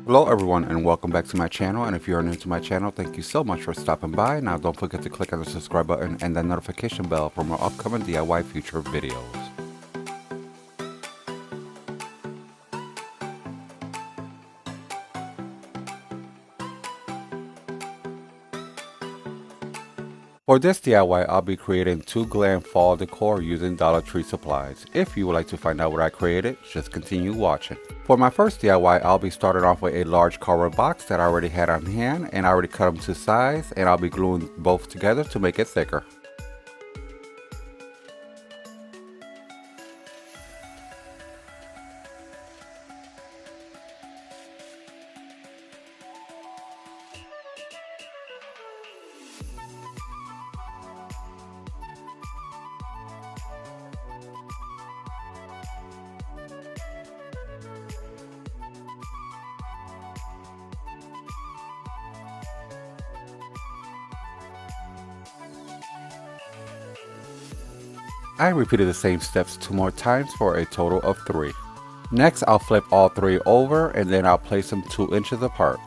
Hello everyone and welcome back to my channel, and if you are new to my channel, thank you so much for stopping by. Now don't forget to click on the subscribe button and the notification bell for more upcoming DIY future videos. For this DIY, I'll be creating 2 glam fall decor using Dollar Tree supplies. If you would like to find out what I created, just continue watching. For my first DIY, I'll be starting off with a large cardboard box that I already had on hand, and I already cut them to size, and I'll be gluing both together to make it thicker. I repeated the same steps 2 more times for a total of 3. Next, I'll flip all 3 over and then I'll place them 2 inches apart.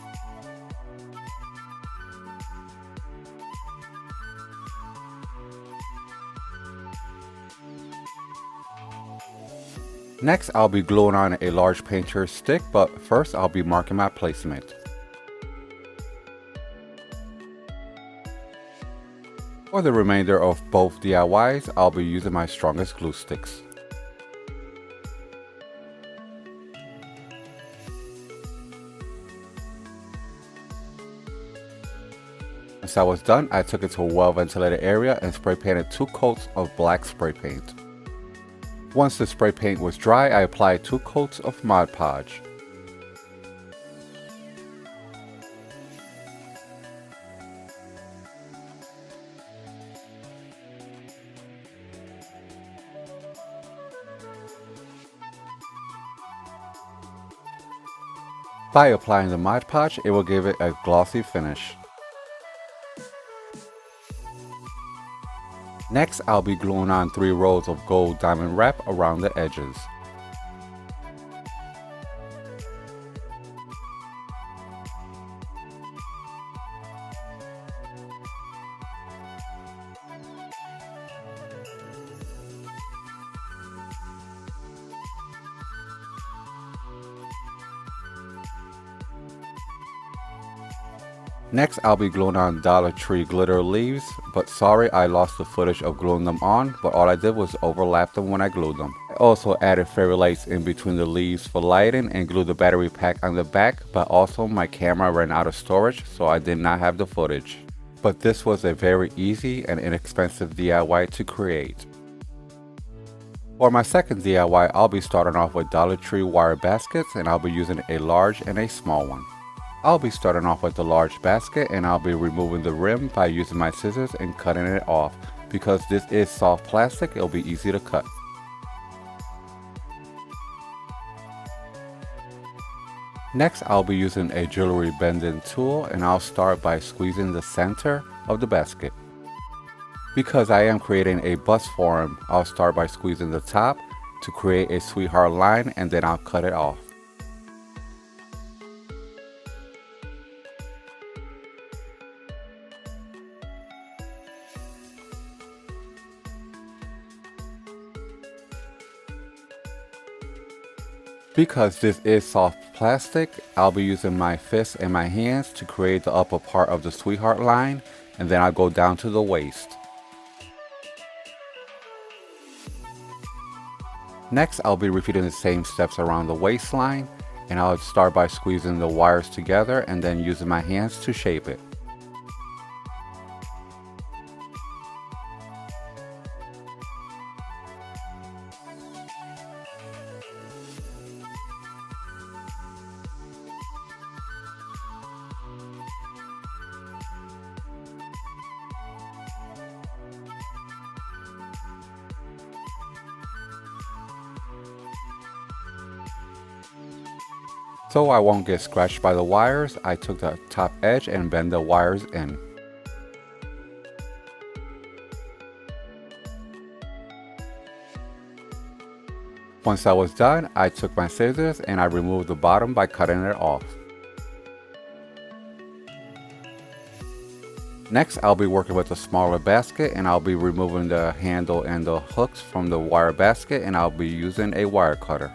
Next, I'll be gluing on a large painter stick, but first I'll be marking my placement. For the remainder of both DIYs, I'll be using my strongest glue sticks. Once I was done, I took it to a well-ventilated area and spray painted 2 coats of black spray paint. Once the spray paint was dry, I applied 2 coats of Mod Podge. By applying the Mod Podge, it will give it a glossy finish. Next, I'll be gluing on 3 rows of gold diamond wrap around the edges. Next, I'll be gluing on Dollar Tree glitter leaves, but sorry I lost the footage of gluing them on, but all I did was overlap them when I glued them. I also added fairy lights in between the leaves for lighting and glued the battery pack on the back, but also my camera ran out of storage, so I did not have the footage. But this was a very easy and inexpensive DIY to create. For my second DIY, I'll be starting off with Dollar Tree wire baskets, and I'll be using a large and a small one. I'll be starting off with the large basket, and I'll be removing the rim by using my scissors and cutting it off. Because this is soft plastic, it'll be easy to cut. Next, I'll be using a jewelry bending tool, and I'll start by squeezing the center of the basket. Because I am creating a bust form, I'll start by squeezing the top to create a sweetheart line, and then I'll cut it off. Because this is soft plastic, I'll be using my fists and my hands to create the upper part of the sweetheart line, and then I'll go down to the waist. Next, I'll be repeating the same steps around the waistline, and I'll start by squeezing the wires together and then using my hands to shape it. So I won't get scratched by the wires, I took the top edge and bent the wires in. Once I was done, I took my scissors and I removed the bottom by cutting it off. Next, I'll be working with a smaller basket, and I'll be removing the handle and the hooks from the wire basket, and I'll be using a wire cutter.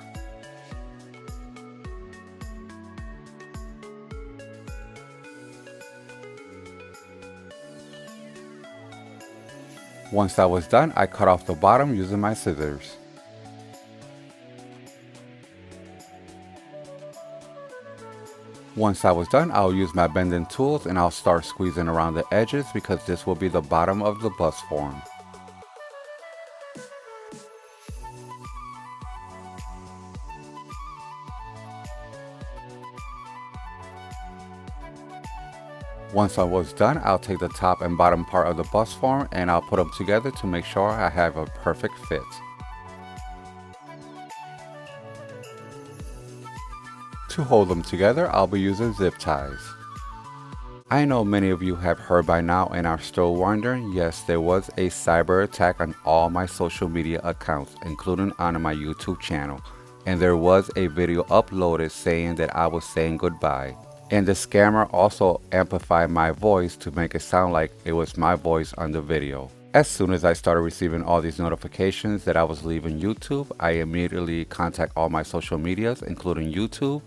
Once that was done, I cut off the bottom using my scissors. Once that was done, I'll use my bending tools and I'll start squeezing around the edges because this will be the bottom of the bust form. Once I was done, I'll take the top and bottom part of the bust form and I'll put them together to make sure I have a perfect fit. To hold them together, I'll be using zip ties. I know many of you have heard by now and are still wondering, yes, there was a cyber attack on all my social media accounts, including on my YouTube channel, and there was a video uploaded saying that I was saying goodbye. And the scammer also amplified my voice to make it sound like it was my voice on the video. As soon as I started receiving all these notifications that I was leaving YouTube, I immediately contact all my social medias, including YouTube,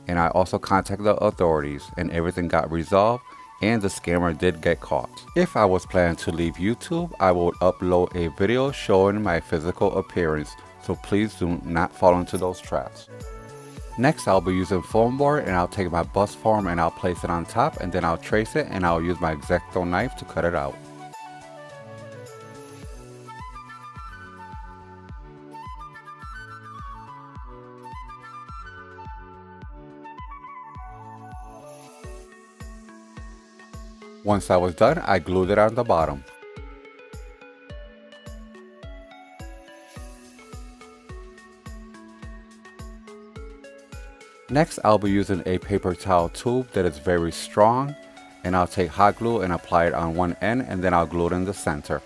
and I also contacted the authorities, and everything got resolved and the scammer did get caught. If I was planning to leave YouTube, I would upload a video showing my physical appearance, so please do not fall into those traps. Next, I'll be using foam board, and I'll take my bust form and I'll place it on top, and then I'll trace it and I'll use my X-Acto knife to cut it out. Once I was done, I glued it on the bottom. Next, I'll be using a paper towel tube that is very strong, and I'll take hot glue and apply it on one end, and then I'll glue it in the center.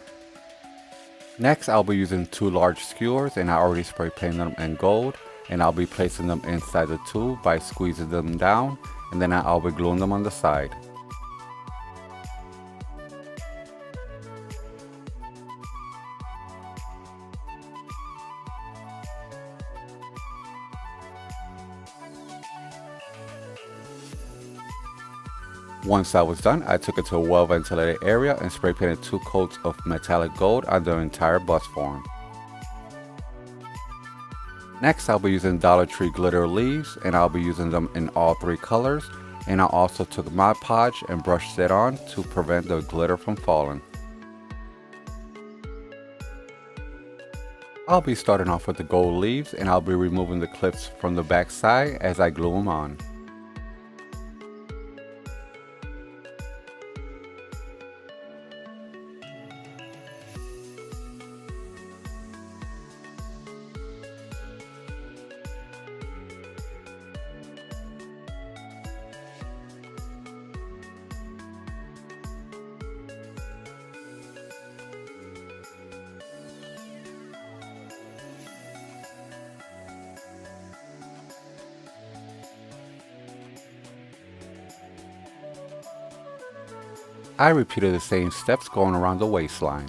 Next, I'll be using 2 large skewers, and I already spray painted them in gold, and I'll be placing them inside the tube by squeezing them down, and then I'll be gluing them on the side. Once that was done, I took it to a well-ventilated area and spray painted 2 coats of metallic gold on the entire bust form. Next, I'll be using Dollar Tree glitter leaves, and I'll be using them in all 3 colors, and I also took Mod Podge and brushed it on to prevent the glitter from falling. I'll be starting off with the gold leaves, and I'll be removing the clips from the back side as I glue them on. I repeated the same steps going around the waistline.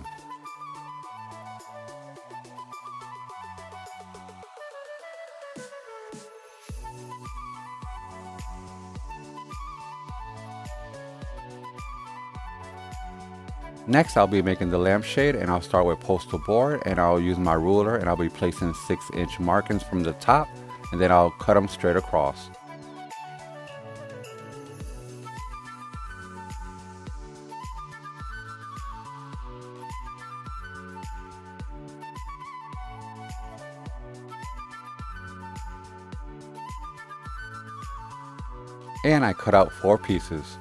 Next, I'll be making the lampshade, and I'll start with postal board, and I'll use my ruler, and I'll be placing 6-inch markings from the top, and then I'll cut them straight across. And I cut out 4 pieces.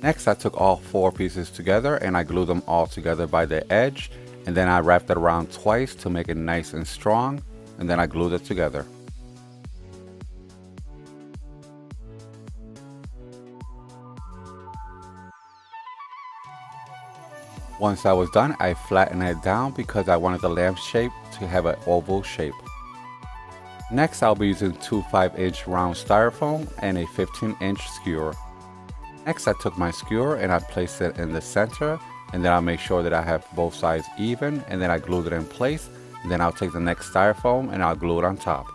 Next, I took all 4 pieces together and I glued them all together by the edge, and then I wrapped it around twice to make it nice and strong, and then I glued it together. Once I was done, I flattened it down because I wanted the lamp shape to have an oval shape. Next, I'll be using 2 5-inch round styrofoam and a 15-inch skewer. Next, I took my skewer and I placed it in the center, and then I'll make sure that I have both sides even, and then I glued it in place. And then I'll take the next styrofoam and I'll glue it on top.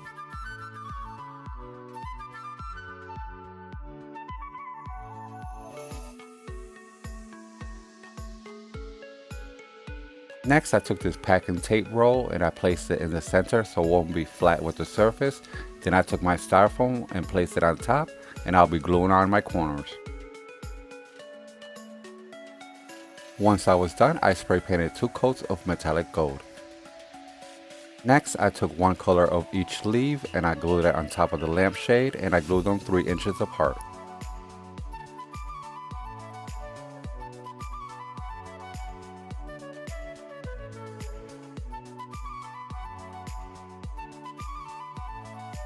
Next, I took this packing tape roll and I placed it in the center so it won't be flat with the surface. Then I took my styrofoam and placed it on top, and I'll be gluing on my corners. Once I was done, I spray painted 2 coats of metallic gold. Next, I took one color of each leaf and I glued it on top of the lampshade, and I glued them 3 inches apart.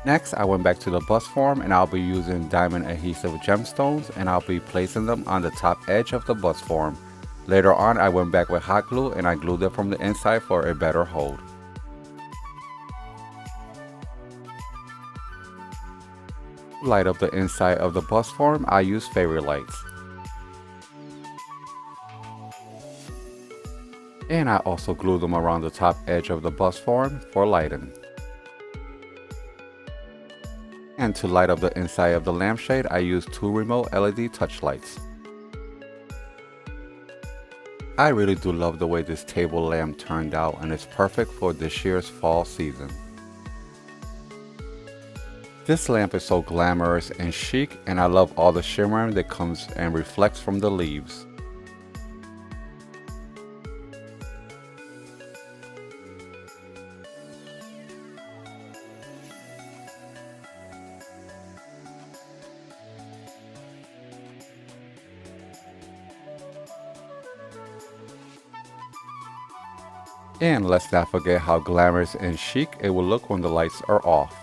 Next, I went back to the bus form and I'll be using diamond adhesive gemstones, and I'll be placing them on the top edge of the bus form. Later on, I went back with hot glue and I glued it from the inside for a better hold. To light up the inside of the bus form, I use fairy lights. And I also glued them around the top edge of the bus form for lighting. And to light up the inside of the lampshade, I used 2 remote LED touch lights. I really do love the way this table lamp turned out, and it's perfect for this year's fall season. This lamp is so glamorous and chic, and I love all the shimmering that comes and reflects from the leaves. And let's not forget how glamorous and chic it will look when the lights are off.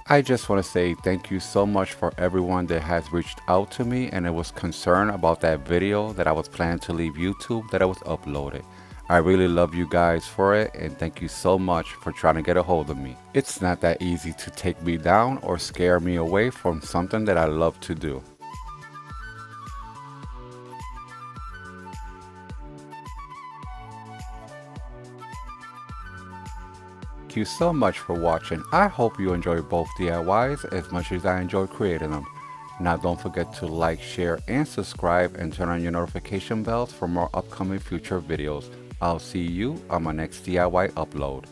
I just want to say thank you so much for everyone that has reached out to me and it was concerned about that video that I was planning to leave YouTube that I was uploaded. I really love you guys for it, and thank you so much for trying to get a hold of me. It's not that easy to take me down or scare me away from something that I love to do. Thank you so much for watching. I hope you enjoy both DIYs as much as I enjoy creating them. Now don't forget to like, share, and subscribe, and turn on your notification bells for more upcoming future videos. I'll see you on my next DIY upload.